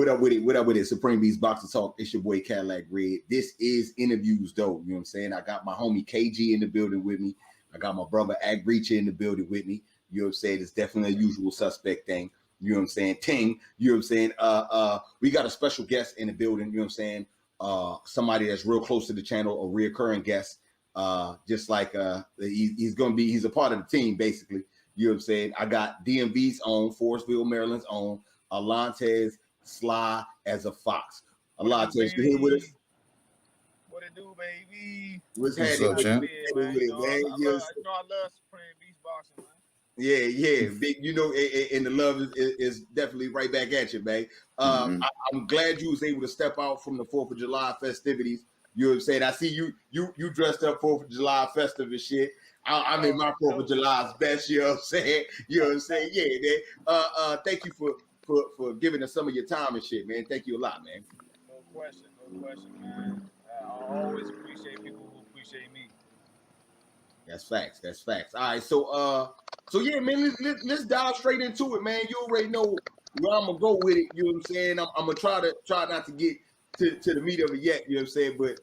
What up with it? What up with it? Supreme Beast Boxing Talk. It's your boy Cadillac Red. This is interviews though. You know what I'm saying? I got my homie KG in the building with me. I got my brother Ag Breacher in the building with me. You know what I'm saying? It's definitely a usual suspect thing. You know what I'm saying? Ting. You know what I'm saying? We got a special guest in the building. You know what I'm saying? Somebody that's real close to the channel, a reoccurring guest. Just like he's a part of the team basically. You know what I'm saying? I got DMV's own, Forestville, Maryland's own, Alantez Sly as a Fox. Alantez, you here with us? What it do, baby? What's up, champ? I love Supreme Beast Boxing, man. Yeah, big. You know, and the love is definitely right back at you, man. I'm glad you was able to step out from the 4th of July festivities. You know what I'm saying? I see you dressed up 4th of July festive and shit. I'm in my 4th of July's best. You know what I'm saying? You know what I'm saying? Yeah, man. Thank you for giving us some of your time and shit, man. Thank you a lot, man. No question, man. I always appreciate people who appreciate me. That's facts. All right, so yeah, man. Let's dive straight into it, man. You already know where I'm gonna go with it. You know what I'm saying? I'm gonna try not to get to the meat of it yet. You know what I'm saying? But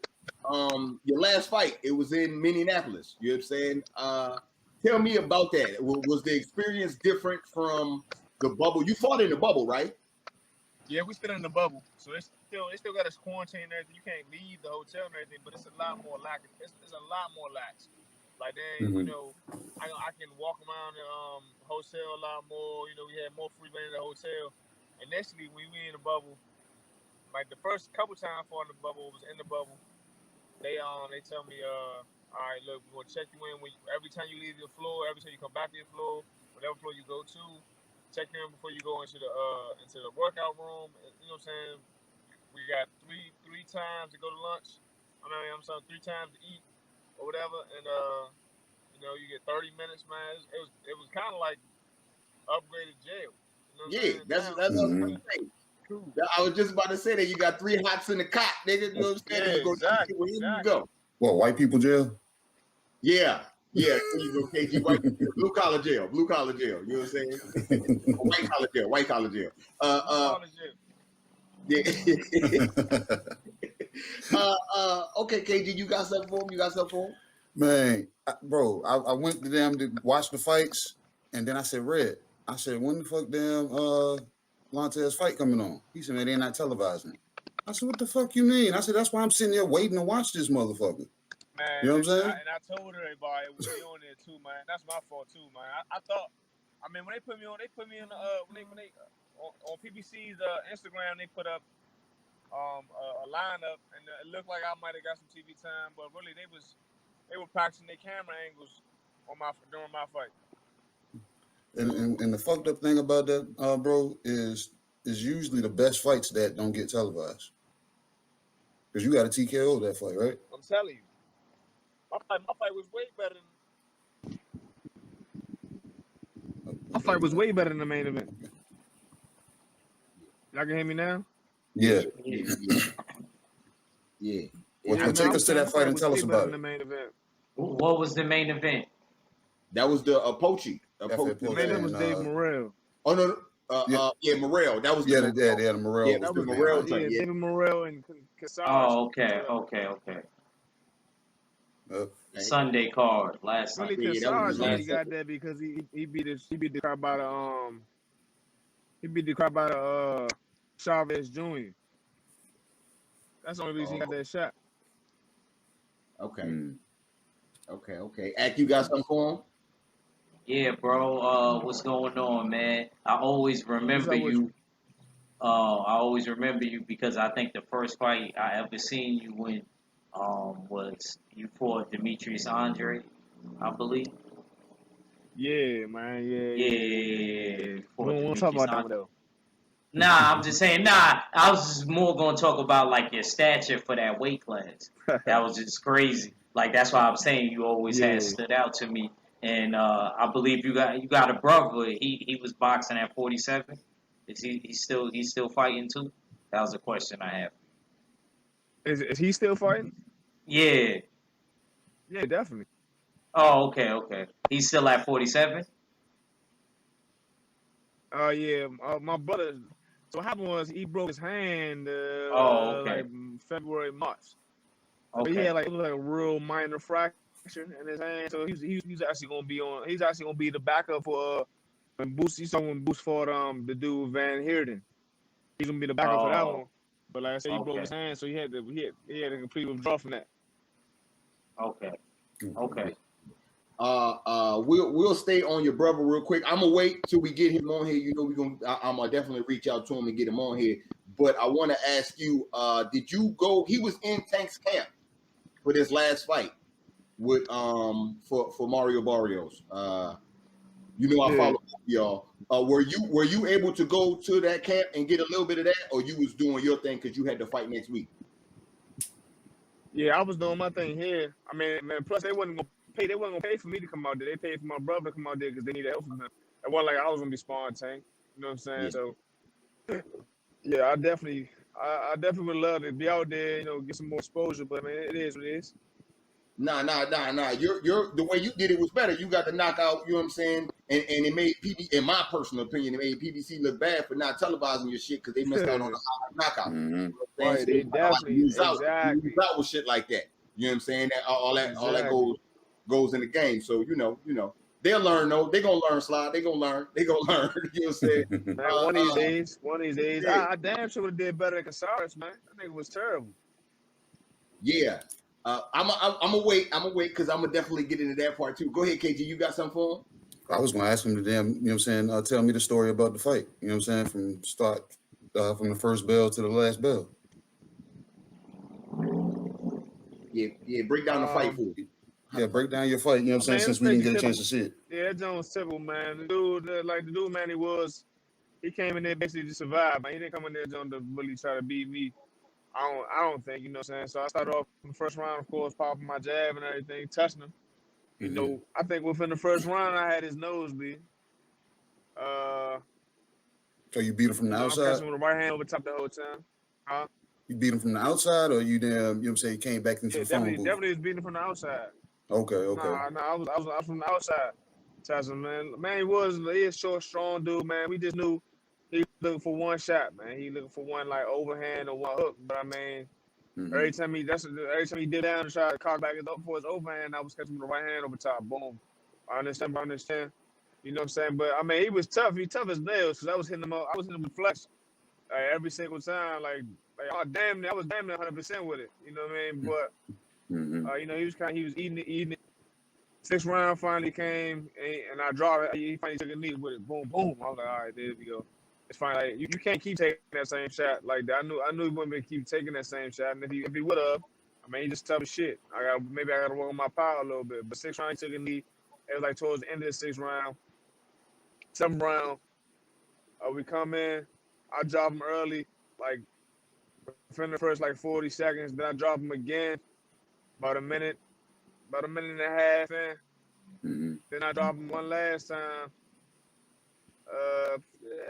your last fight, it was in Minneapolis. You know what I'm saying? Tell me about that. Was the experience different from the bubble? You fought in the bubble, right? Yeah, we still in the bubble, so they still got us quarantined and everything. You can't leave the hotel and everything, but it's a lot more lax. It's a lot more lax. Like then, you know, I can walk around the hotel a lot more. You know, we had more free reign in the hotel. Initially, when we were in the bubble, like the first couple times for in the bubble was in the bubble. They tell me, all right, look, we're gonna check you in every time you leave your floor, every time you come back to your floor, whatever floor you go to, check you in before you go into the workout room. You know what I'm saying? We got three times to go to lunch. I'm sorry, 3 times to eat or whatever, and you know, you get 30 minutes, man. It was kind of like upgraded jail. You know that's what I'm saying. I was just about to say that you got 3 hots in the cot, nigga. You know what I'm saying? Yeah, exactly. Where you go? What, white people jail? Yeah. There you go, KG. Blue collar jail. You know what I'm saying? White collar jail. Yeah. Okay, KG, you got something for him? Man, bro, I went to them to watch the fights, and then I said, Red, I said, when the fuck damn Alantez fight coming on? He said, man, they're not televising it. I said, what the fuck you mean? I said, that's why I'm sitting there waiting to watch this motherfucker. Man, you know what I'm saying? And I told everybody it was me on there too, man. That's my fault too, man. I thought, I mean, when they put me on on PBC's Instagram, they put up a lineup, and it looked like I might have got some TV time, but really they were practicing their camera angles during my fight. And the fucked up thing about that, bro, is usually the best fights that don't get televised. Because you got a TKO that fight, right? I'm telling you. My fight was way better than the main event. Y'all can hear me now? Yeah. Well, take us to that fight and tell us about it. What was the main event? That was the Apoche. The main event was Dave Morrell. Oh no. Morrell. That was the Morrell. Yeah, that was the Morrell. David Morrell and Cassage. Oh, okay. Sunday card last Sunday. Really, Cassage he got that because he beat the crap out of Chavez Jr. That's the only reason he got that shot. Okay. Okay. Ak, you got something for him? Yeah, bro. What's going on, man? I always remember you. Because I think the first fight I ever seen you in was you fought Demetrius Andre, I believe. Yeah, man. Yeah. We won't talk about that though. Nah, I'm just saying. Nah, I was just more gonna talk about like your stature for that weight class. That was just crazy. Like that's why I'm saying you always had stood out to me. And I believe you got a brother. He was boxing at 47. Is he's still fighting too? That was a question I have. Is he still fighting? Yeah. Yeah, definitely. Oh, okay. He's still at 47. Yeah. My brother So what happened was he broke his hand Okay. like February, March. So he Okay. had like it was like a real minor fracture in his hand. So he's actually gonna be on. He's actually gonna be the backup for when Boost. He's when Boost fought the dude Van Heerden. He's gonna be the backup for that one. But like I said, he broke his hand, so he had to completely withdraw from that. Okay. Okay. We'll stay on your brother real quick. I'm gonna wait till we get him on here. You know, I'm gonna definitely reach out to him and get him on here. But I want to ask you, did you go? He was in Tank's camp for this last fight with for Mario Barrios. You know, I follow y'all. Were you able to go to that camp and get a little bit of that, or you was doing your thing because you had to fight next week? Yeah, I was doing my thing here. I mean, man. Plus, they wasn't gonna pay for me to come out there. They paid for my brother to come out there because they needed help from him. It wasn't like I was gonna be sparring Tank. You know what I'm saying? Yeah. So, yeah, I definitely would love to be out there. You know, get some more exposure. But man, it is what it is. Nah. You're the way you did it was better. You got the knockout. You know what I'm saying? And it made in my personal opinion, it made PBC look bad for not televising your shit because they missed out on the knockout. Mm-hmm. You know Right, they definitely lose out exactly. with shit like that. You know what I'm saying? That all that goes in the game. So you know, they'll learn though. They gonna learn, Slide. They gonna learn. You know what I'm saying? Man, one of these days, yeah. I damn sure would have did better than Casares, man. That nigga was terrible. Yeah. I'm gonna wait. I'm gonna wait because I'm gonna definitely get into that part too. Go ahead, KG. You got something for him? I was gonna ask him to you know what I'm saying, tell me the story about the fight. You know what I'm saying, from start from the first bell to the last bell. Yeah. Break down the fight for you. Yeah, break down your fight. You know what I'm saying, since we didn't get a chance to see it. Yeah, that joint was simple, man. The dude, man, he came in there basically to survive, man. He didn't come in there to really try to beat me. I don't think, you know what I'm saying? So I started off in the first round, of course, popping my jab and everything, touching him. You know, I think within the first round, I had his nose bleed. So you beat him from the outside? I'm catching him with the right hand over top the whole time. Huh? You beat him from the outside, or you you know what I'm saying, you came back into the phone booth? Definitely was beating him from the outside. Okay. No, I was from the outside. Touching him, man. He is short, strong dude, man. We just knew he looking for one shot, man. He looking for one like overhand or one hook. But I mean, every time he did down and tried to cock back for his overhand, I was catching him with the right hand over top. Boom. I understand. You know what I'm saying? But I mean, he was tough. He tough as nails because I was hitting him with flex every single time. Like I was damn near 100% with it. You know what I mean? But you know, he was eating it. Sixth round finally came and I dropped it. He finally took a knee with it. Boom, boom. I was like, all right, there we go. It's fine. Like, you can't keep taking that same shot like that. I knew he wouldn't keep taking that same shot. And if he would have, I mean, he just tough as shit. Maybe I got to work on my power a little bit. But sixth round, he took a knee. It was like towards the end of the sixth round. Seventh round, we come in. I drop him early, like within the first like 40 seconds. Then I drop him again, about a minute and a half in. Then I dropped him one last time.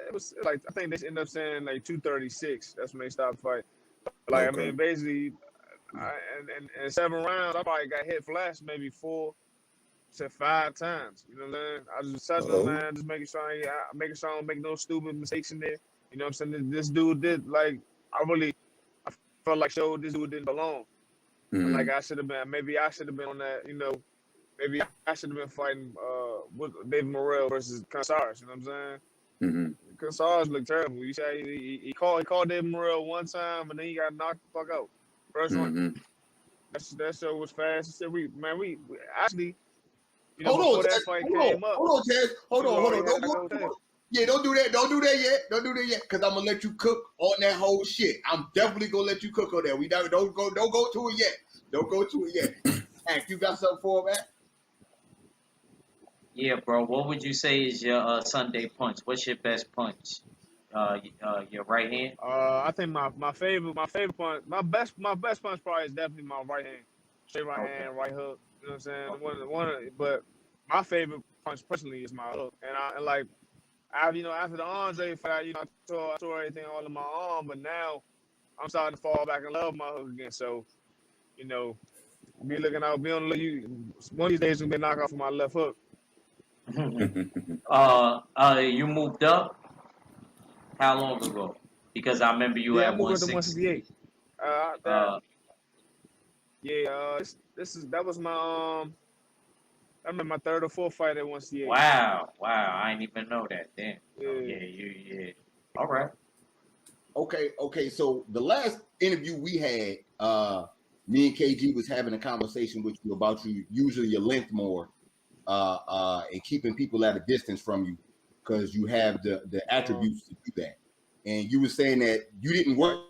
It was like, I think they ended up saying like 236. That's when they stopped the fight. Like, I mean, basically, in 7 rounds, I probably got hit flash maybe 4 to 5 times. You know what I'm saying? I was just touching him, man, just making sure I don't make no stupid mistakes in there. You know what I'm saying? This dude did, like, I felt like showed this dude didn't belong. Like, maybe I should have been on that, you know, maybe I should have been fighting with David Morrell versus Casares. You know what I'm saying? Casares looked terrible. You say he called David Morrell one time, and then he got knocked the fuck out. First one. That show was fast. We actually, you know, before that fight came up. Hold on, Taz. Hold on. Yeah, don't do that. Don't do that yet. Because I'm gonna let you cook on that whole shit. I'm definitely gonna let you cook on that. Don't go to it yet. Don't go to it yet. Hank, you got something for him, man? Yeah, bro. What would you say is your Sunday punch? What's your best punch? Your right hand? I think my favorite punch, my best punch probably is definitely my right hand. Straight right hand, right hook. You know what I'm saying? But my favorite punch personally is my hook. And like, after the Andre fight, you know, I tore everything all in my arm, but now I'm starting to fall back in love with my hook again. So, you know, be looking out, be on the look. One of these days gonna be a knockoff for my left hook. You moved up? How long ago? Because I remember you Yeah, I at moved up to 168. 168. That was my I remember my third or fourth fight at 168. Wow, I didn't even know that. Damn. Oh Yeah. yeah. All right. Okay. So the last interview we had, me and KG was having a conversation with you about you using your length more, and keeping people at a distance from you because you have the attributes to do that. And you were saying that you didn't work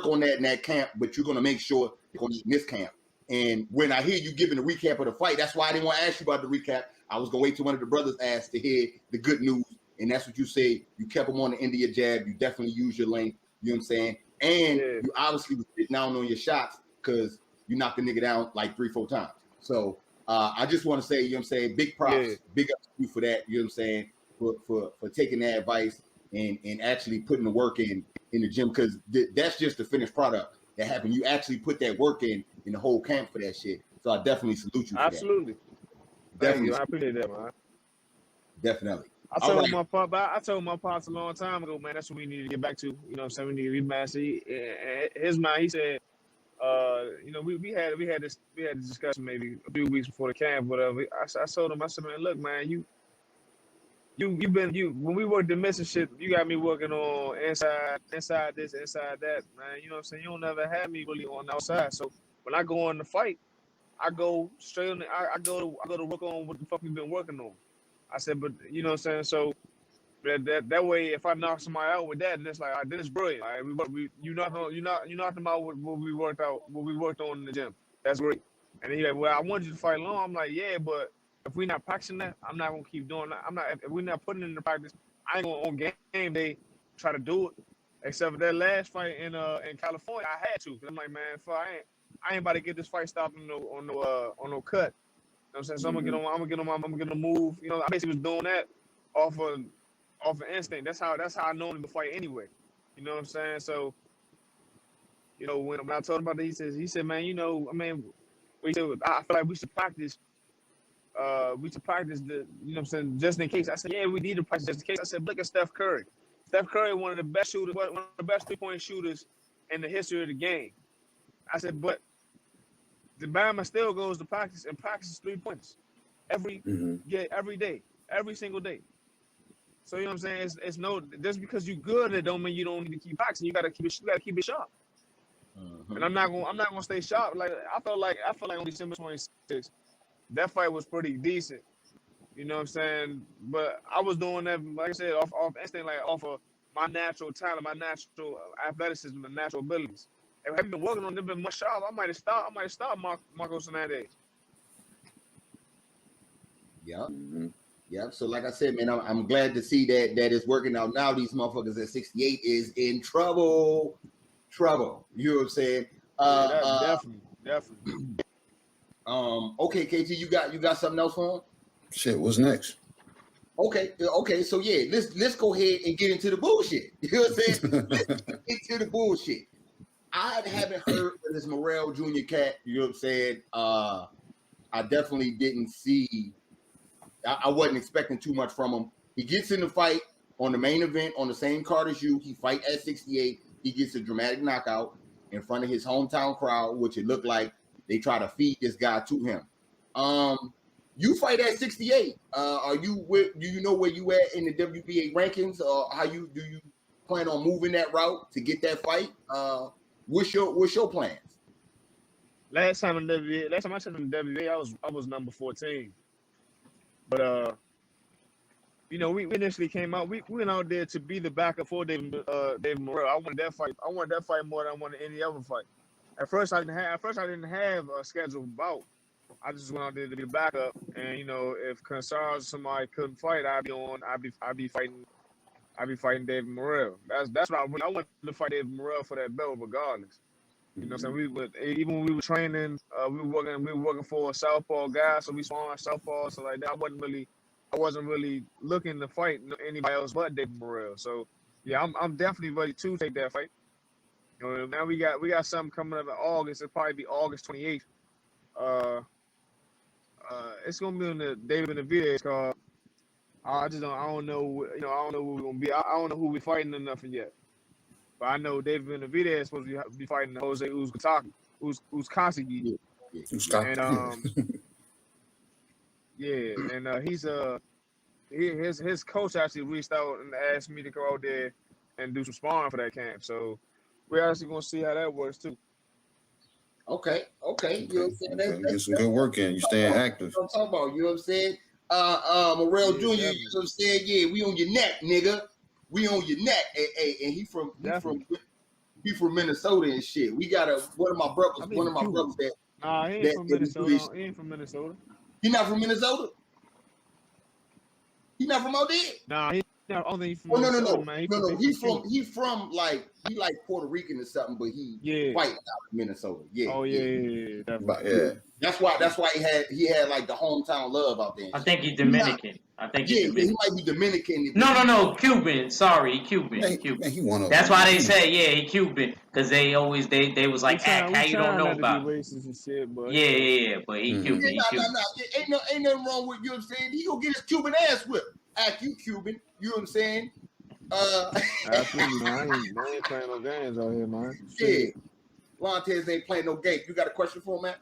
on that in that camp, but you're going to make sure you're going to eat in this camp. And when I hear you giving a recap of the fight, that's why I didn't want to ask you about the recap. I was going to wait till one of the brothers asked to hear the good news. And that's what you say. You kept him on the end of your jab. You definitely use your length. You know what I'm saying? And you obviously was sitting down on your shots because you knocked the nigga down like 3-4 times. So I just want to say, you know what I'm saying, big props, big up to you for that. You know what I'm saying? For taking that advice and actually putting the work in the gym, because that's just the finished product that happened. You actually put that work in the whole camp for that shit. So I definitely salute you for Absolutely. that. Definitely. Thank you. I appreciate that, man. Definitely. I told my pops a long time ago, man, that's what we need to get back to. You know what I'm saying? We need to remaster. His mind, he said, we had this discussion maybe a few weeks before the camp, whatever. I told him, I said, man, look, man, when we worked the missing shit, you got me working on inside this, inside that, man. You know what I'm saying? You don't never have me really on the outside. So when I go on the fight, I go straight on. I go to work on what the fuck we've been working on. I said, but you know what I'm saying? So that way, if I knock somebody out with that, then it's like, all right, then it's brilliant. All right, you knocked them out with what we worked on in the gym. That's great. And then he's like, well, I wanted you to fight long. I'm like, yeah, but if we're not practicing that, I'm not gonna keep doing that. If we're not putting it into practice, I ain't gonna on game day try to do it. Except for that last fight in California, I had to. Cause I'm like, man, I ain't about to get this fight stopped on no cut. You know what I'm saying? So I'm gonna get on the move. You know, I basically was doing that off of instinct. That's how I know him to fight anyway. You know what I'm saying? So, you know, when I told him about it, he said, man, you know, I mean, I feel like we should practice. We should practice you know what I'm saying, just in case. I said, yeah, we need to practice just in case. I said, look at Steph Curry. Steph Curry, one of the best shooters, one of the best 3-point shooters in the history of the game. I said, but the Bama still goes to practice and practices 3-pointers every day, every single day. So you know what I'm saying? It's no, just because you're good at it don't mean you don't need to keep practicing. You gotta keep it sharp. And I'm not gonna stay sharp. Like I felt like on December 26th, that fight was pretty decent. You know what I'm saying? But I was doing that, like I said, off instinct, like off of my natural talent, my natural athleticism, and natural abilities. If I had been working on them been much sharp, I might have stopped Marcos Hernandez. Yeah. Yeah. So like I said, man, I'm glad to see that it's working out now. These motherfuckers at 68 is in trouble. You know what I'm saying? Definitely. Okay, KG, you got something else for him? Shit, what's next? Okay. So yeah, let's go ahead and get into the bullshit. You know what I'm saying? Let's get into the bullshit. I haven't heard of this Morrell Jr. cat. You know what I'm saying? I definitely didn't see. I wasn't expecting too much from him. He gets in the fight on the main event on the same card as you. He fight at 68. He gets a dramatic knockout in front of his hometown crowd, which it looked like they try to feed this guy to him. You fight at 68. Do you know where you at in the WBA rankings? Do you plan on moving that route to get that fight? What's your plans? Last time I said in the WBA, I was number 14. But you know, we initially came out. We went out there to be the backup for David Morrell. I wanted that fight more than I wanted any other fight. At first I didn't have a scheduled bout. I just went out there to be the backup. And you know, if Consars or somebody couldn't fight, I'd be fighting David Morrell. That's what I wanted to fight David Morrell for that belt regardless. You know what I'm saying? Even when we were training, we were working for a southpaw guy, so we spawned southpaw. So like that, I wasn't really looking to fight anybody else but David Morrell. So yeah, I'm definitely ready to take that fight. You know, now we got something coming up in August. It'll probably be August 28th. It's gonna be on the David Benavidez card. I just don't. I don't know. You know, I don't know who we're gonna be. I don't know who we're fighting or nothing yet. But I know David Benavidez is supposed to be fighting Jose Uzcategui, Yeah, yeah, Scott. and yeah, and his coach actually reached out and asked me to go out there and do some sparring for that camp. So we're actually gonna see how that works too. Okay. You know what I'm saying? Okay. Get some good work in. You staying active. What I'm talking about. You know what I'm saying? Morrell Jr., definitely. you know what I'm saying? Yeah, we on your neck, nigga. We on your neck. And he from Minnesota and shit. We got one of my brothers that Nah, he ain't from Minnesota. He ain't from Minnesota. He not from Minnesota? He not from out there? Nah, he not. I don't think he's from Minnesota, man. He from like Puerto Rican or something, but he fight out of Minnesota. Yeah. Oh yeah, definitely. Yeah. That's why he had like the hometown love out there. I think he's Dominican. He might be Dominican. No, Cuban. Sorry, Cuban. Man, he one of That's them. why they say he Cuban, because they always they was like, how you don't know about it? Shit, but Yeah, but he Cuban. Yeah, no. Ain't nothing wrong with, you know what I'm saying? He gonna get his Cuban ass whipped. Act you Cuban, you know what I'm saying? Absolutely, man. I ain't playing no games out here, man. Yeah. Alantez ain't playing no game. You got a question for him, man?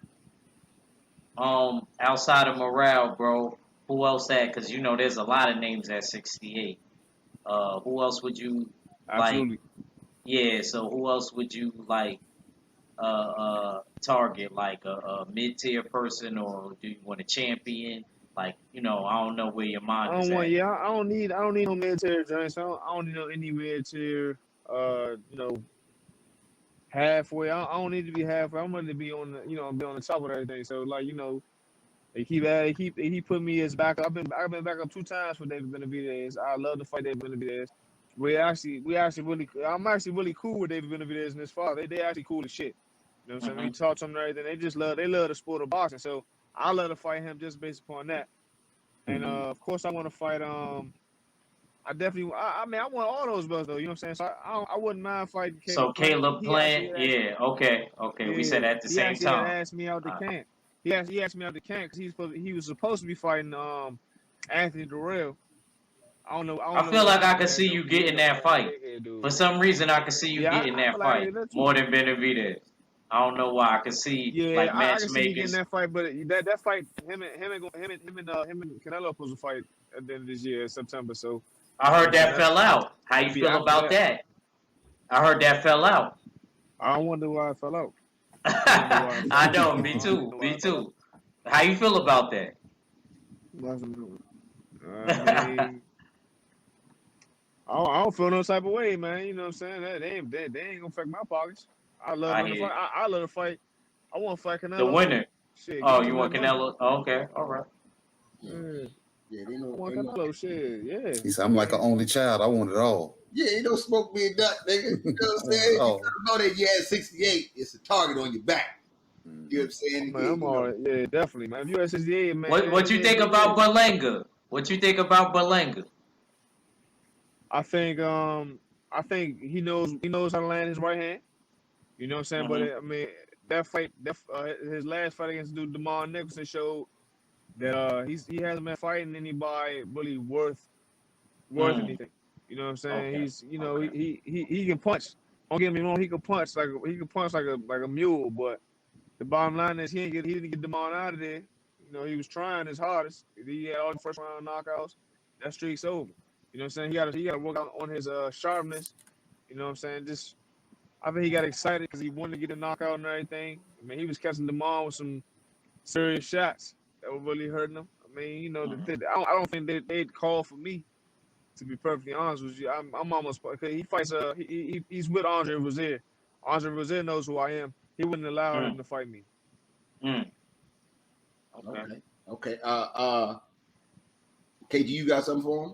Outside of Morale, bro, who else at? Because there's a lot of names at 68. Who else would you Absolutely. like? Yeah, so who else would you like? Target like a mid-tier person, or do you want a champion? Like, I don't know where your mind is at. I don't need no mid-tier joints. I don't need no any mid-tier. Halfway. I don't need to be halfway. I'm going to be on the, be on the top of everything. So like, he put me as backup. I've been back up 2 times for David Benavidez. I love to fight David Benavidez. I'm actually really cool with David Benavidez and his father. They actually cool as shit. You know what I'm saying? We talk to them and everything. They love the sport of boxing. So I love to fight him just based upon that. And of course I want to fight I definitely I want all those belts though, you know what I'm saying? So I wouldn't mind fighting Caleb. So Caleb Plant, okay. Yeah, We said at the same time. He asked me out the camp. He asked me out the camp because he was supposed to be fighting Anthony Durrell. I don't know. I feel like I could see you getting that fight. For some reason, I could see you getting that fight more than Benavidez. I don't know why. I could see like matchmakers. I can see you getting that fight, but that fight, him and Canelo supposed to fight at the end of this year, September. So I heard that fell out. How you feel about that? I heard that fell out. I wonder why it fell out. I know. Me too. How you feel about that? I don't feel no type of way, man. You know what I'm saying? They ain't gonna affect my pockets. I love to fight. I want to fight Canelo. The winner. Shit, you want Canelo? Oh, okay, all right. Yeah, they know. Canelo, shit, yeah. He said, I'm like an only child. I want it all. Yeah, you don't smoke me a duck, nigga. You know what I'm saying? You know that you had 68. It's a target on your back. You know what I'm saying? Man, I'm all right. Yeah, definitely, man. If you had 68, man. What you think about Berlanga? What you think about Berlanga? I think he knows how to land his right hand. You know what I'm saying? But I mean, that fight, his last fight against DeMar Nicholson showed that he hasn't been fighting anybody really worth anything. You know what I'm saying? Okay. He can punch. Don't get me wrong, he can punch like a mule, but the bottom line is he didn't get DeMar out of there. You know, he was trying his hardest. He had all the first round knockouts. That streak's over. You know what I'm saying? He got to work on his sharpness. You know what I'm saying? I think he got excited because he wanted to get a knockout and everything. I mean, he was catching DeMar with some serious shots that were really hurting him. I mean, I don't think they'd call for me, to be perfectly honest with you. I'm almost, because he fights. He's with Andre Rozier. Andre Rozier knows who I am. He wouldn't allow him to fight me. Okay. KG, you got something for him?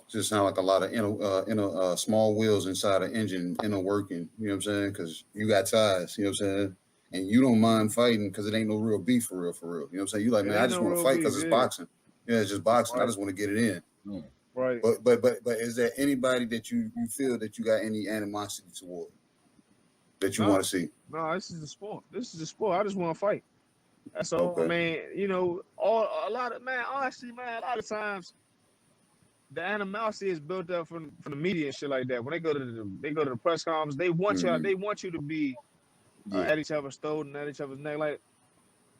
Just sound like a lot of inner small wheels inside an engine, inner working. You know what I'm saying? Because you got ties. You know what I'm saying? And you don't mind fighting because it ain't no real beef for real. You know what I'm saying? You like, man, I just want to fight because it's boxing. Yeah, it's just boxing. Right. I just want to get it in. Right. But is there anybody that you feel that you got any animosity toward that you want to see? No, this is the sport. I just want to fight. That's all. Okay. I mean, a lot of times the animosity is built up from the media and shit like that. When they go to the press conference, they want you to be at each other's throat and at each other's neck. Like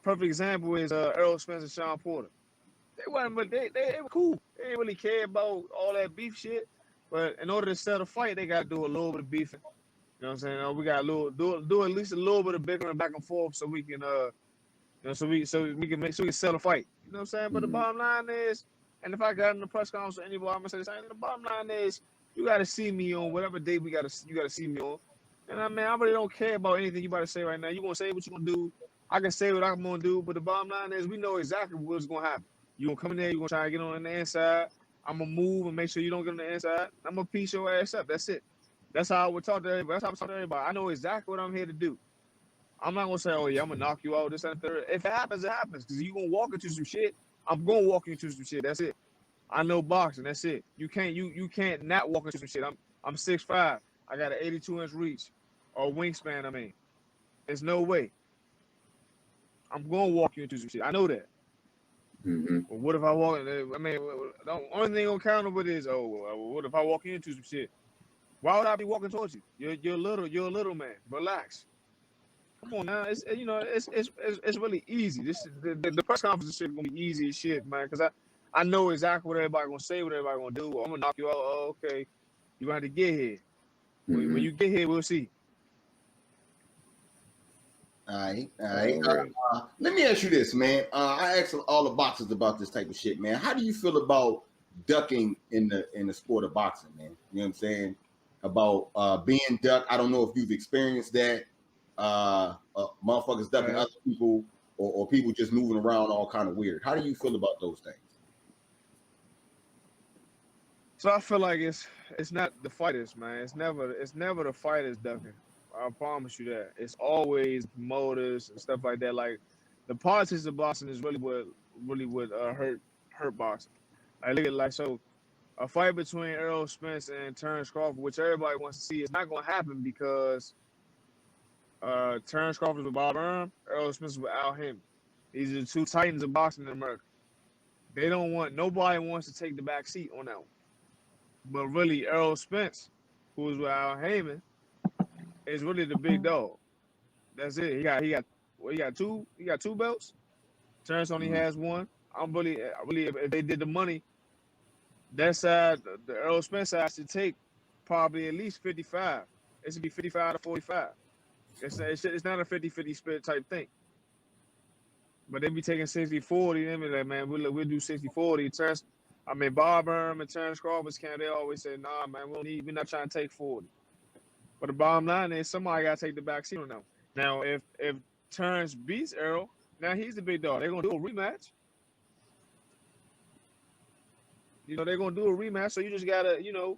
perfect example is Errol Spence and Sean Porter. They wasn't, but they were cool. They didn't really care about all that beef shit. But in order to settle a fight, they got to do a little bit of beefing. You know what I'm saying? We got do at least a little bit of bickering back and forth so we can so we can settle a fight. You know what I'm saying? But the bottom line is, and if I got in the press conference with anybody, I'm gonna say the same. The bottom line is, you got to see me on whatever day you got to see me on. And I really don't care about anything you about to say right now. You gonna say what you gonna do? I can say what I'm gonna do, but the bottom line is, we know exactly what's gonna happen. You gonna come in there, you gonna try to get on the inside. I'm gonna move and make sure you don't get on the inside. I'm gonna piece your ass up. That's it. That's how I would talk to everybody. That's how I talk to everybody. I know exactly what I'm here to do. I'm not gonna say, oh yeah, I'm gonna knock you out, this and third. If it happens, it happens. Cause you gonna walk into some shit. I'm gonna walk into some shit. That's it. I know boxing. That's it. You can't not walk into some shit. I'm 6'5". I got an 82-inch reach or wingspan. I mean, there's no way. I'm gonna walk you into some shit. I know that. But what if I walk? I mean, the only thing gonna count with is, what if I walk into some shit? Why would I be walking towards you? You're a little man. Relax. Come on now. It's really easy. The press conference shit gonna be easy as shit, man. Cause I know exactly what everybody gonna say, what everybody gonna do. I'm gonna knock you out. Oh, okay. You gonna have to get here. When you get here, we'll see. All right. Let me ask you this, man. I asked all the boxers about this type of shit, man. How do you feel about ducking in the sport of boxing, man? You know what I'm saying? About being ducked. I don't know if you've experienced that. Motherfuckers ducking other people or people just moving around all kind of weird. How do you feel about those things? So I feel like it's not the fighters, man. It's never the fighters ducking. I promise you that. It's always promoters and stuff like that. Like the politics of boxing is really what hurt boxing. Like look at so a fight between Errol Spence and Terrence Crawford, which everybody wants to see, is not going to happen because Terrence Crawford is with Bob Arum, Errol Spence is with Al Haymon. These are the two titans of boxing in America. Nobody wants to take the back seat on that one. But really, Errol Spence, who is with Al Haymon, is really the big dog. That's it. He got two belts. Terrence only has one. I'm really if they did the money, that side, the Errol Spence side should take probably at least 55. It should be 55 to 45. It's not a 50-50 split type thing. But they be taking 60-40. They be like, man, we'll do 60-40. Bob Arum and Terrence Crawford's camp, they always say, nah, man, we're not trying to take 40. But the bottom line is somebody got to take the back seat on them. Now, if Terrence beats Errol, now he's the big dog. They're going to do a rematch. They're going to do a rematch. So you just got to,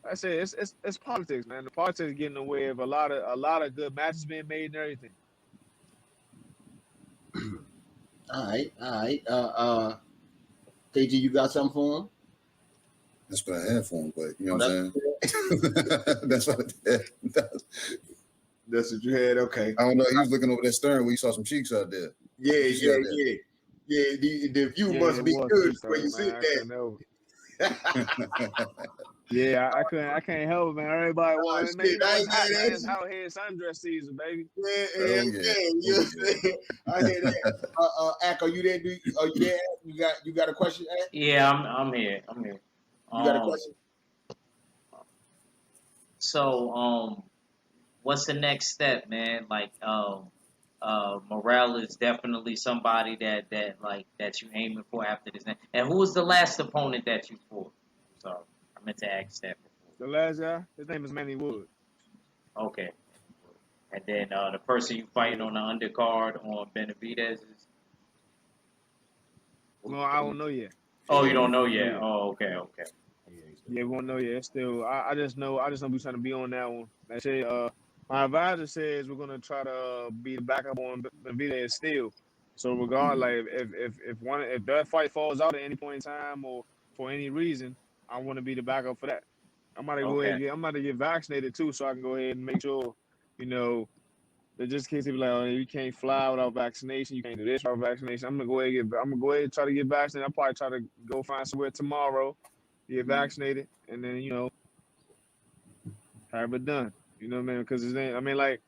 I say it's politics, man. The politics is getting in the way of a lot of good matches being made and everything. All right. KG, you got something for him? That's what I had for him, but you know what I'm saying? That's what I had. That's what you had? Okay. I don't know. He was looking over that stern where you saw some cheeks out there. Yeah. The view must be good where you sit there. Yeah, I can't help it, man. Everybody wants it's out here. It's sundress season, baby. Yeah. I hear that. Ak, are you there? Are you there? You got a question, Ak? Yeah, I'm here. You got a question? So, what's the next step, man? Like, Morrell is definitely somebody that you aiming for after this. And who was the last opponent that you fought? Sorry, I meant to ask that before. The last guy, his name is Manny Wood. Okay. And then the person you fighting on the undercard on Benavidez is? No, I don't know yet. Oh, you don't know yet? Oh, okay. Yeah, we won't know yet. Still, I just know we're trying to be on that one. They say, my advisor says we're gonna try to be the backup on Benavidez still. So regardless, if that fight falls out at any point in time or for any reason, I want to be the backup for that. I'm about to go ahead. I'm about to get vaccinated too, so I can go ahead and make sure, that just in case people like, oh, you can't fly without vaccination, you can't do this without vaccination. I'm gonna go ahead and try to get vaccinated. I'll probably try to go find somewhere tomorrow get vaccinated, and then have it done. You know what I mean? Because like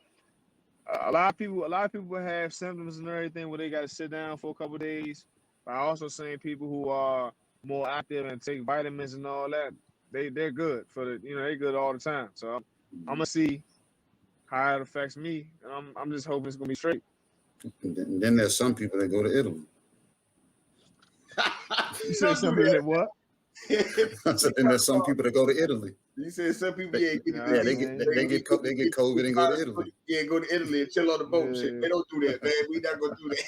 a lot of people have symptoms and everything where they got to sit down for a couple of days. But I also seen people who are more active and take vitamins and all that. They're good for they're good all the time. So I'm gonna see how it affects me, and I'm just hoping it's gonna be straight. And then there's some people that go to Italy. You said something that what? And there's some people that go to Italy. You said some people, they get COVID and go to Italy. Yeah, go to Italy and chill on the boat. Shit, they don't do that, man. We not gonna do that.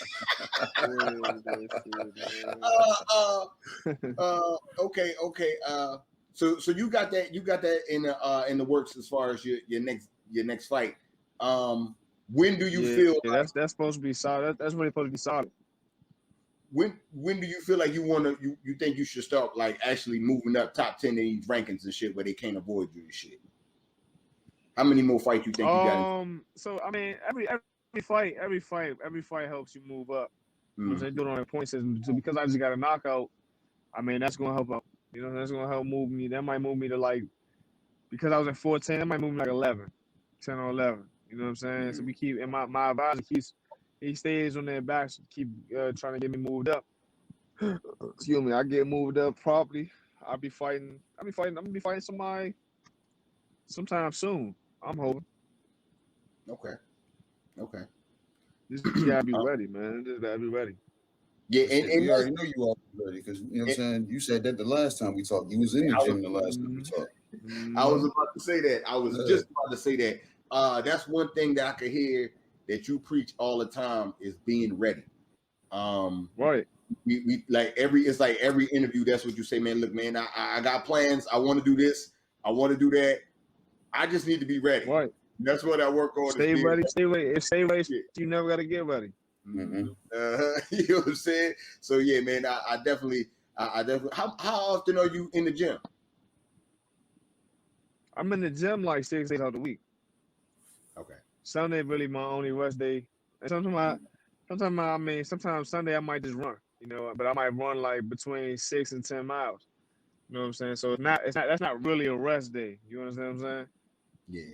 Okay. So you got that in the works as far as your next fight. When do you feel? Yeah, that's supposed to be solid. That's really supposed to be solid. When do you feel like you think you should start like actually moving up top 10 in these rankings and shit where they can't avoid you and shit? How many more fights you think you got? So I mean every fight helps you move up. They do it on a point system. So because I just got a knockout, I mean that's gonna help out. That's gonna help move me. That might move me to like, because I was at 410, that might move me like 11, 10 or 11. You know what I'm saying? So we keep, and my advisor he stays on their backs, keep trying to get me moved up. Excuse me, I get moved up properly. I'm gonna be fighting somebody sometime soon. I'm hoping. Okay. Just gotta be ready, man. Just gotta be ready. Yeah, and you already know you are ready, because you know what I'm saying. You said that the last time we talked. You was in the gym the last time we talked. I was about to say that. I was just about to say that. That's one thing that I could hear that you preach all the time is being ready. Right. We like it's like every interview. That's what you say, man. Look, man, I got plans. I want to do this. I want to do that. I just need to be ready. Right. That's what I work on. Stay ready. Stay ready. If stay ready, you never got to get ready. You know what I'm saying? So yeah, man. I definitely. How often are you in the gym? I'm in the gym like 6 days out of the week. Okay. Sunday really my only rest day. And sometimes Sunday I might just run, but I might run like between 6 and 10 miles. You know what I'm saying? So that's not really a rest day. You understand what I'm saying? Yeah.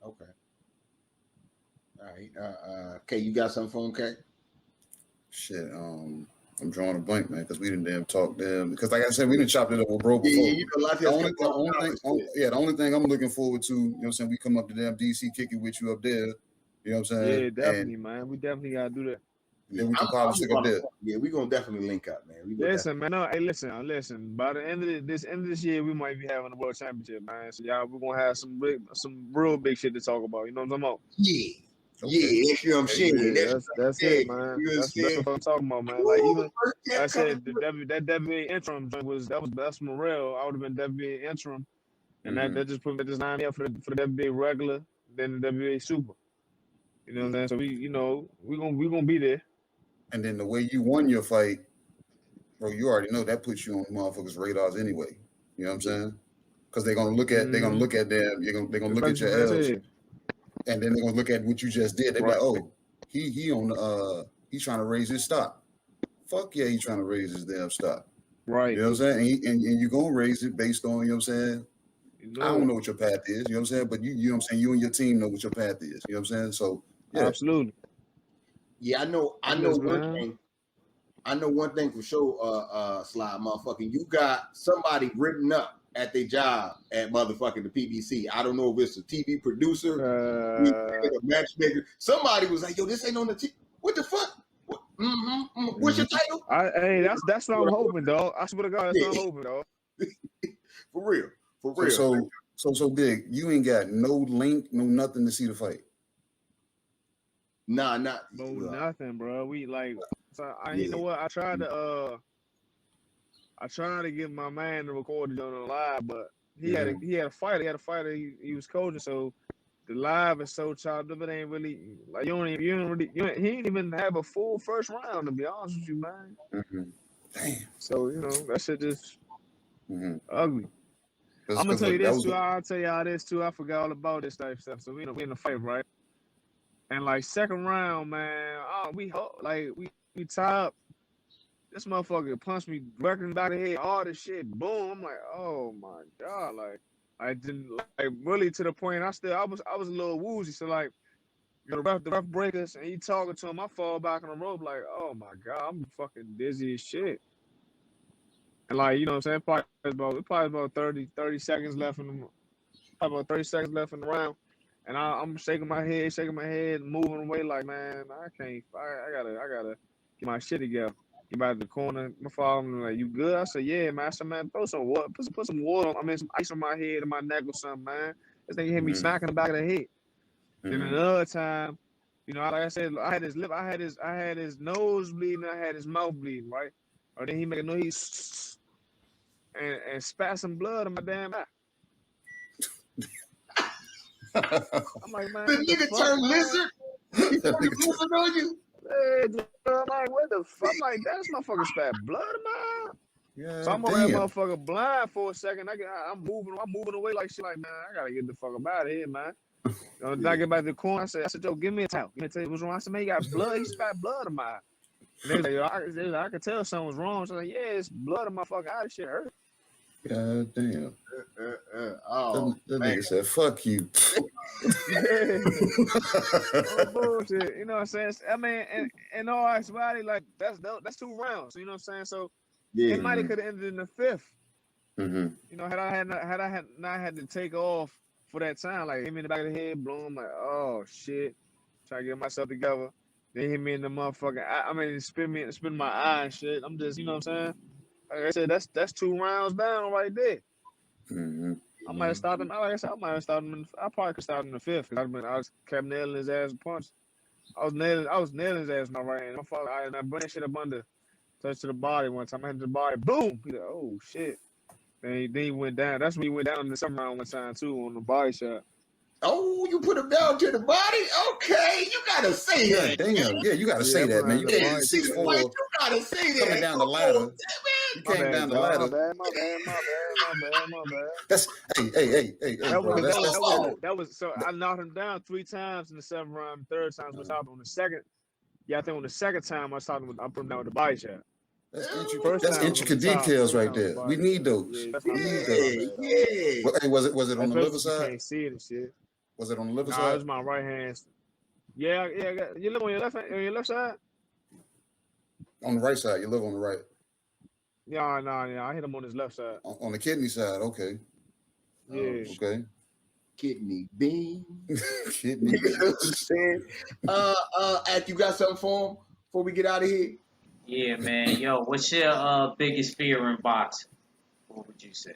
Okay. All right. Kay, you got something for him, Kay? Shit. I'm drawing a blank, man, because we didn't damn talk them. Because like I said, we didn't chop it up with bro before. The only thing I'm looking forward to, you know what I'm saying, we come up to damn DC, kick it with you up there. You know what I'm saying? Yeah, definitely, man. We definitely gotta do that. Then we can probably stick up there. Yeah, we're gonna definitely link up, man. Listen, man. No, hey, listen. By the end of this year, we might be having a world championship, man. So y'all, we're gonna have some real big shit to talk about. You know what I'm talking about? Yeah. Okay. Yeah, that's what I'm saying. That's it, man. That's what I'm talking about, man. Like even I said, that WBA interim that's Morel. I would have been WBA interim, and that just put this line here for the WBA regular, then the WBA super. You know what I'm saying? So we gonna be there. And then the way you won your fight, bro, you already know that puts you on motherfuckers' radars anyway. You know what I'm saying? Because they're gonna look at them. They're gonna look at your L's. And then they're gonna look at what you just did. They're like, "Oh, he's trying to raise his stock." Fuck yeah, he's trying to raise his damn stock. Right. You know what I'm saying? And you're gonna raise it based on, you know what I'm saying? I don't know what your path is, you know what I'm saying? But you know what I'm saying, you and your team know what your path is. You know what I'm saying? So yeah. Absolutely. Yeah, I know one thing. I know one thing for sure, Sly motherfucking. You got somebody written up at their job at motherfucking the PBC. I don't know if it's a TV producer, a matchmaker. Somebody was like, "Yo, this ain't on the TV. What the fuck? What's your title?" Hey, that's what I'm hoping, dog. I swear to God, that's what I'm hoping, dog. For real. So big. You ain't got no link, no nothing to see the fight. Nah, nothing, bro. We like. So you know what? I tried to get my man to record it on the live, but he had a fighter. He was coaching, so the live is so chopped up. It ain't really like he didn't even have a full first round, to be honest with you, man. Damn. So that shit just ugly. I'm gonna tell you this too. I'll tell y'all this too. I forgot all about this type of stuff. So we in the fight, right? And like second round, man, we tie up. This motherfucker punched me directly in the back of the head, all this shit, boom. I'm like, oh my God. Like, I didn't, like, really to the point, I was a little woozy. So, like, you know, the rough breakers, and he talking to him, I fall back on the rope, like, oh my God, I'm fucking dizzy as shit. And, like, you know what I'm saying? Probably about 30 seconds left in the, probably about 30 seconds left in the round. And I'm shaking my head, moving away, like, man, I gotta get my shit together. Get back to the corner. My father was like, you good? I said, yeah, man. I said, man, throw some water, put some water on, some ice on my head and my neck or something, man. This thing hit me smacking the back of the head. Then another time, you know, like I said, I had his nose bleeding, I had his mouth bleeding, right? Or then he make a noise and spat some blood on my damn eye. I'm like, man, The nigga turned lizard. He turned lizard on you. Hey, I'm like, what the fuck? I'm like, that's motherfucker spat blood in my eye. Yeah, So I'm over that motherfucker blind for a second. I'm moving away like shit. Like, man, I gotta get the fuck up out of here, man. Then I get back to the corner. I said, yo, give me a towel. What's wrong? I said, man, he got blood. He spat blood in my eye. And they was like, yo, I could tell something was wrong. So I was like, yeah, it's blood in my fucking eye. This shit hurt. God damn. Oh, that nigga said, fuck you. Oh, bullshit. You know what I'm saying? I mean, in all actuality, like, that's 2 rounds. You know what I'm saying? So it might have could have ended in the 5th. You know, had I not had to take off for that time, like, hit me in the back of the head, boom, like, oh shit, trying to get myself together. They hit me in the motherfucking eye. I mean, spin my eye and shit. I'm just, you know what I'm saying? Like I said, that's 2 rounds down right there. I might have stopped him. Like I said, I might have stopped him. I probably could stop him in the 5th because I was kept nailing his ass with punches. I was nailing his ass with my right hand. My father, I bring that shit up under, touch to the body one time. I hit the body, boom. He like, oh shit. Then he went down. That's when he went down in the 7th round one time too on the body shot. Oh, you put him down to the body? Okay, you gotta say that. Damn, yeah, you gotta say that, man. You can't see the fight. You gotta say that. Coming down the ladder. You came down the ladder. My bad. That's hey. That was so I knocked him down 3 times in the 7th round. The 3rd time was on the second. Yeah, I think on the 2nd time I put him down with the body shot. That's intricate details right there. We need those. Hey, was it on the liver side? You can't see it and shit. Was it on the liver side? No, it was my right hand. Yeah. You live on your left side? On the right side. You live on the right. Yeah. I hit him on his left side. On the kidney side. Okay. Yeah. Okay. Kidney bean. Kidney bean. Ak, you got something for him before we get out of here? Yeah, man. Yo, what's your biggest fear in boxing? What would you say?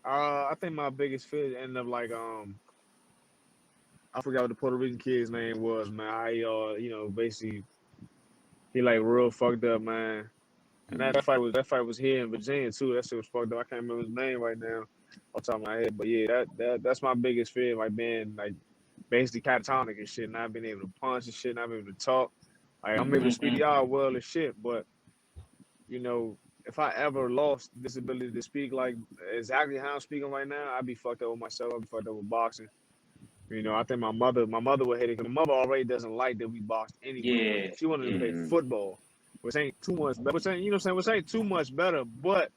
I think my biggest fear ended up like I forgot what the Puerto Rican kid's name was, man. You know, basically he like real fucked up, man. And that fight was here in Virginia too. That shit was fucked up. I can't remember his name right now off the top of my head. But yeah, that's my biggest fear, like being like basically catatonic and shit, not being able to punch and shit, not being able to talk. Like I'm able to speak to y'all well and shit, but you know, if I ever lost this ability to speak like exactly how I'm speaking right now, I'd be fucked up with myself. I'd be fucked up with boxing. You know, I think my mother would hate it because my mother already doesn't like that we boxed anyway. Yeah. She wanted to play football, which ain't too much better. Which ain't too much better, but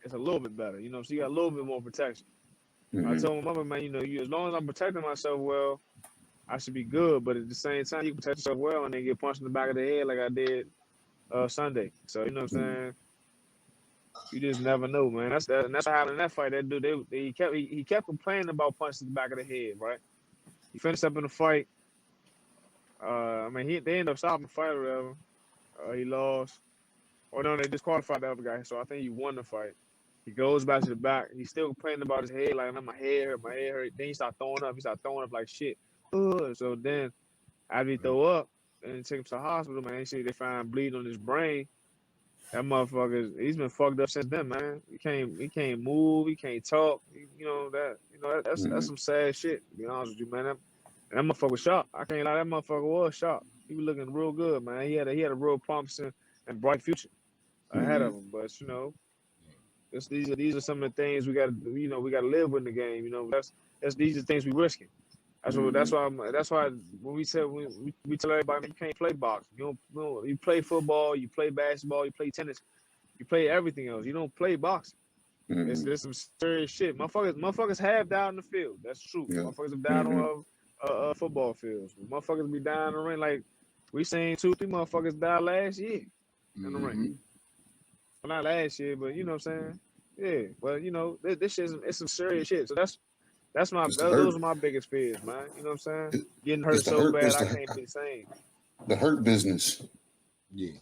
it's a little bit better. You know, so you got a little bit more protection. I told my mother, man, you know, as long as I'm protecting myself well, I should be good. But at the same time, you can protect yourself well and then get punched in the back of the head like I did Sunday. So you know what I'm saying? You just never know, man. That's what happened in that fight. That dude, he kept complaining about punching the back of the head, right? He finished up in the fight. I mean, they ended up stopping the fight or whatever. He lost. Or no, they disqualified the other guy. So I think he won the fight. He goes back to the back. He's still complaining about his head, like, man, my head hurt. Then he started throwing up. He started throwing up like shit. So then, after he throw up, and they take him to the hospital, man, they find bleeding on his brain. That motherfucker, he's been fucked up since then, man. He can't move, he can't talk. That's some sad shit, to be honest with you, man. That motherfucker was shocked. I can't lie, that motherfucker was shocked. He was looking real good, man. He had a real promising and bright future ahead of him. But you know, these are some of the things we gotta live with in the game. You know, these are things we risking. That's why when we said we tell everybody, you can't play boxing. You play football, you play basketball, you play tennis, you play everything else. You don't play boxing. It's some serious shit. Motherfuckers have died in the field. That's true. Yeah. Motherfuckers have died on football fields. Motherfuckers be dying in the ring. Like we seen 2-3 motherfuckers die last year in the ring. Well, not last year, but you know what I'm saying. Yeah, but you know this shit it's some serious shit. So those are my biggest fears, man. You know what I'm saying? Getting hurt so bad I can't be sane. The hurt business. Yeah,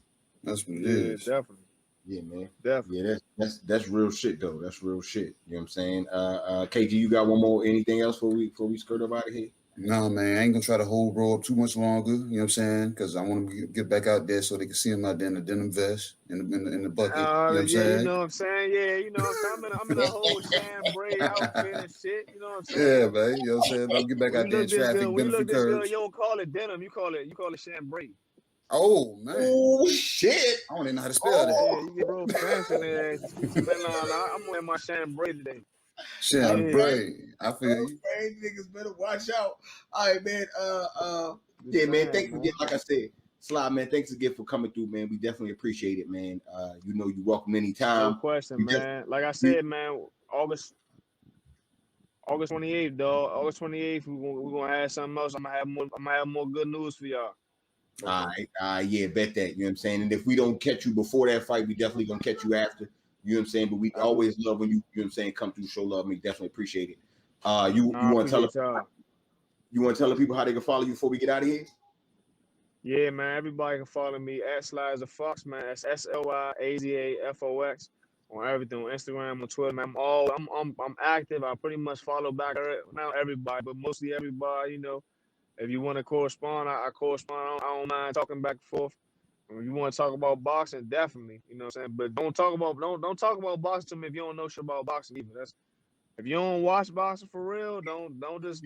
that's what it is. Definitely. Yeah, man. Definitely. Yeah, that's real shit though. That's real shit. You know what I'm saying? KG, you got one more? Anything else before we skirt up out of here? No, man, I ain't gonna try to hold bro up too much longer. You know what I'm saying? Because I want to get back out there so they can see him out there in the denim vest in the bucket. You know what I'm saying? You know what I'm saying? Yeah, you know what I'm saying? I'm in a whole chambray outfit and shit. You know what I'm saying? Yeah, man. You know what I'm saying? I'll get back out there in traffic. When you look this good, you don't call it denim. You call it chambray. Oh man! Oh shit! I don't even know how to spell that. Yeah, you get real fancy there. I'm wearing my chambray today. Chambray, I feel you. Hey, niggas better watch out. All right, man. Yeah, man. Thanks again. Like I said, Sly, man. Thanks again for coming through, man. We definitely appreciate it, man. You know, you're welcome anytime. No question, man. Like I said, man. August 28th, dog. August 28th, we're gonna have something else. I'm gonna have more good news for y'all. All right, yeah, bet that. You know what I'm saying? And if we don't catch you before that fight, we definitely gonna catch you after. You know what I'm saying? But we always love when you know what I'm saying, come through, show love. We definitely appreciate it. You want to tell the people how they can follow you before we get out of here? Yeah, man. Everybody can follow me at Alantez Fox, man. That's SLYAZAFOX on everything, on Instagram, on Twitter, man. I'm active. I pretty much follow back, not everybody, but mostly everybody. You know, if you want to correspond, I correspond. I don't mind talking back and forth. If you want to talk about boxing, definitely, you know what I'm saying. But don't talk about boxing to me if you don't know shit about boxing either. That's if you don't watch boxing for real, don't just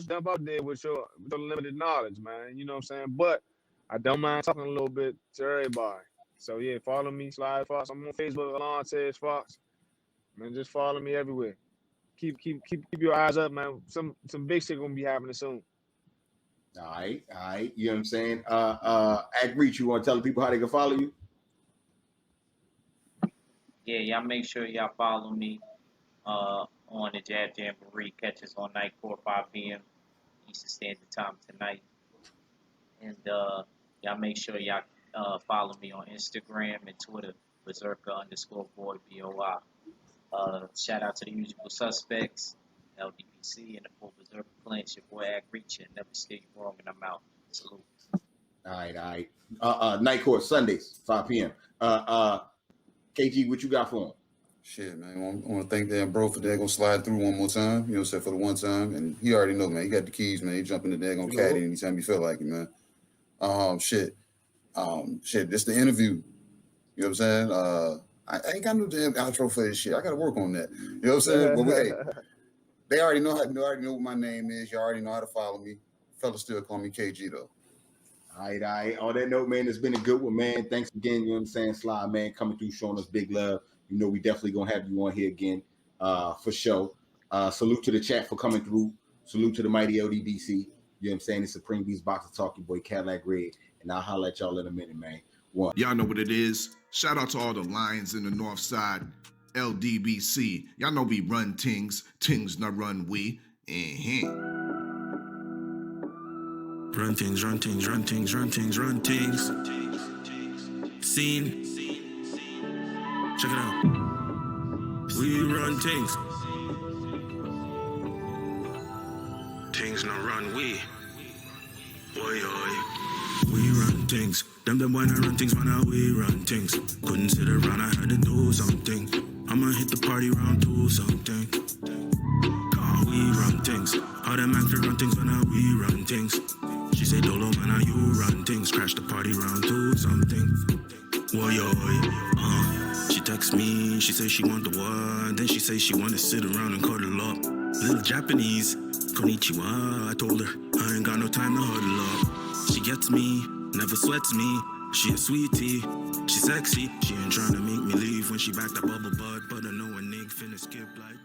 jump out there with your limited knowledge, man. You know what I'm saying. But I don't mind talking a little bit to everybody. So yeah, follow me, Alantez Fox. I'm on Facebook, Alantez Fox. Man, just follow me everywhere. Keep your eyes up, man. Some big shit gonna be happening soon. All right. You know what I'm saying? Reach, you want to tell the people how they can follow you? Yeah, y'all make sure y'all follow me on the Jab Jamboree. Catches on night 4 or 5 p.m. Eastern Standard Time tonight. And y'all make sure y'all follow me on Instagram and Twitter, Berserker_boy BOI. Shout out to the usual suspects, LDBC, and the full Berserker clan. It's your boy Reach, and never stay wrong, and I'm out. Salute. All right. Night court Sundays, 5 p.m. KG, what you got for him? Shit, man. I want to thank that bro for that. Gonna slide through one more time. You know, for the one time, and he already know, man. He got the keys, man. He jump in the daggone caddy anytime you feel like it, man. Shit. This the interview. You know what I'm saying? I ain't got no damn outro for this shit. I gotta work on that. You know what I'm saying? But hey, they already know what my name is. You already know how to follow me. Fellas still call me KG though. All right. On that note, man, it's been a good one, man. Thanks again, you know what I'm saying, Sly, man, coming through, showing us big love. You know, we definitely gonna have you on here again, for sure. Salute to the chat for coming through. Salute to the mighty LDBC. You know what I'm saying? It's Supreme Beast Boxing Talk, your boy Cadillac Red, and I'll holler at y'all in a minute, man. One. Y'all know what it is. Shout out to all the lions in the north side. LDBC. Y'all know we run things not run we. Run things. Scene. Check it out. We run things. Things not run we. Boy. We run things. Them wanna run things, when we run things. Couldn't sit around, I had to do something. I'ma hit the party round 2 something. We run things. All them man for run things, when we run things. She say, Dolo, man, you run things. Crash the party round 2 something. She text me, she say she want the one. Then she say she want to sit around and cuddle up. Little Japanese, konnichiwa. I told her, I ain't got no time to huddle up. She gets me, never sweats me. She a sweetie, she sexy. She ain't trying to make me leave when she back that bubble butt. But I know a nigga finna skip like